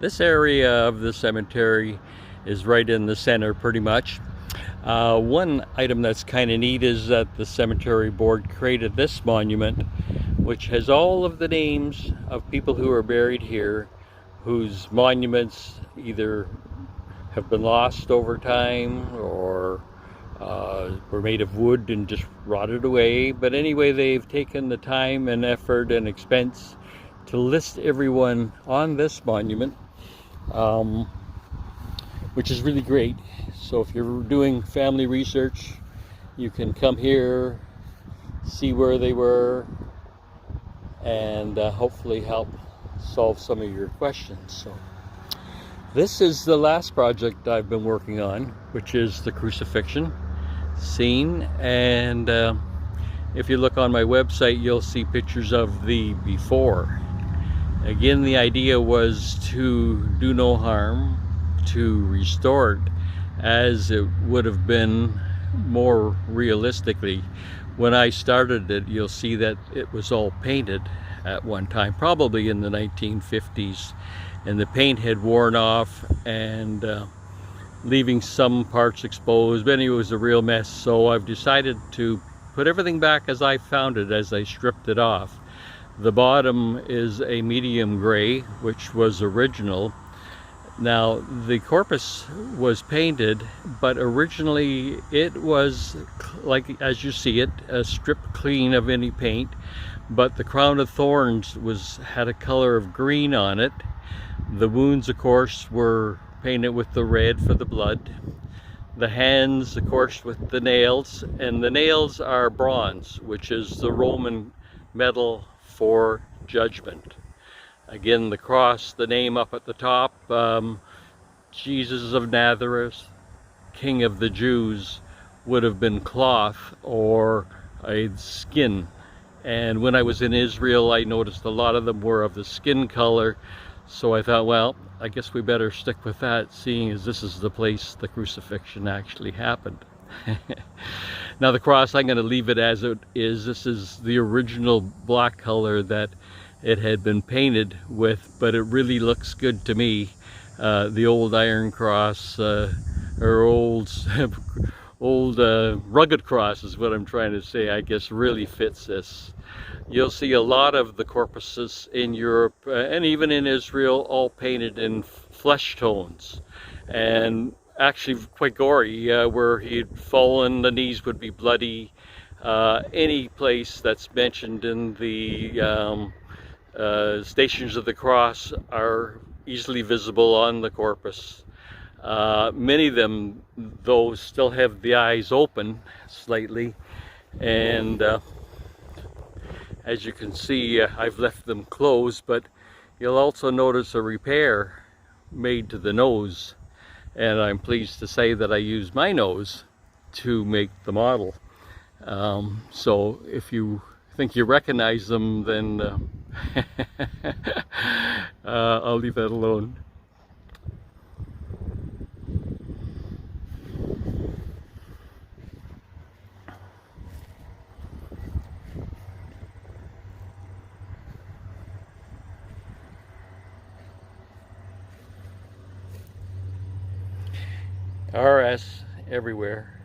This area of the cemetery is right in the center pretty much. One item that's kind of neat is that the cemetery board created this monument, which has all of the names of people who are buried here, whose monuments either have been lost over time or were made of wood and just rotted away. But anyway, they've taken the time and effort and expense to list everyone on this monument, which is really great. So if you're doing family research, you can come here, see where they were, and hopefully help solve some of your questions. So this is the last project I've been working on, which is the Crucifixion scene. And if you look on my website, you'll see pictures of the before. Again, the idea was to do no harm, to restore it as it would have been more realistically. When I started it, you'll see that it was all painted at one time, probably in the 1950s, and the paint had worn off and leaving some parts exposed. But anyway, it was a real mess. So I've decided to put everything back as I found it, as I stripped it off. The bottom is a medium gray, which was original. Now, the corpus was painted, but originally it was, like as you see it, stripped clean of any paint. But the crown of thorns had a color of green on it. The wounds, of course, were painted with the red for the blood. The hands, of course, with the nails, and the nails are bronze, which is the Roman metal for judgment. Again, the cross, the name up at the top, Jesus of Nazareth, King of the Jews, would have been cloth or a skin. And when I was in Israel, I noticed a lot of them were of the skin color. So I thought, well, I guess we better stick with that, seeing as this is the place the crucifixion actually happened. Now the cross, I'm going to leave it as it is. This is the original black color that it had been painted with, but it really looks good to me. The old iron cross, or old rugged cross is what I'm trying to say, I guess really fits this. You'll see a lot of the corpuses in Europe and even in Israel all painted in flesh tones, and actually quite gory. Where he'd fallen, the knees would be bloody. Any place that's mentioned in the Stations of the Cross are easily visible on the corpus. Many of them, though, still have the eyes open slightly, and as you can see, I've left them closed, but you'll also notice a repair made to the nose, and I'm pleased to say that I used my nose to make the model. So if you think you recognize them, then I'll leave that alone. RS everywhere.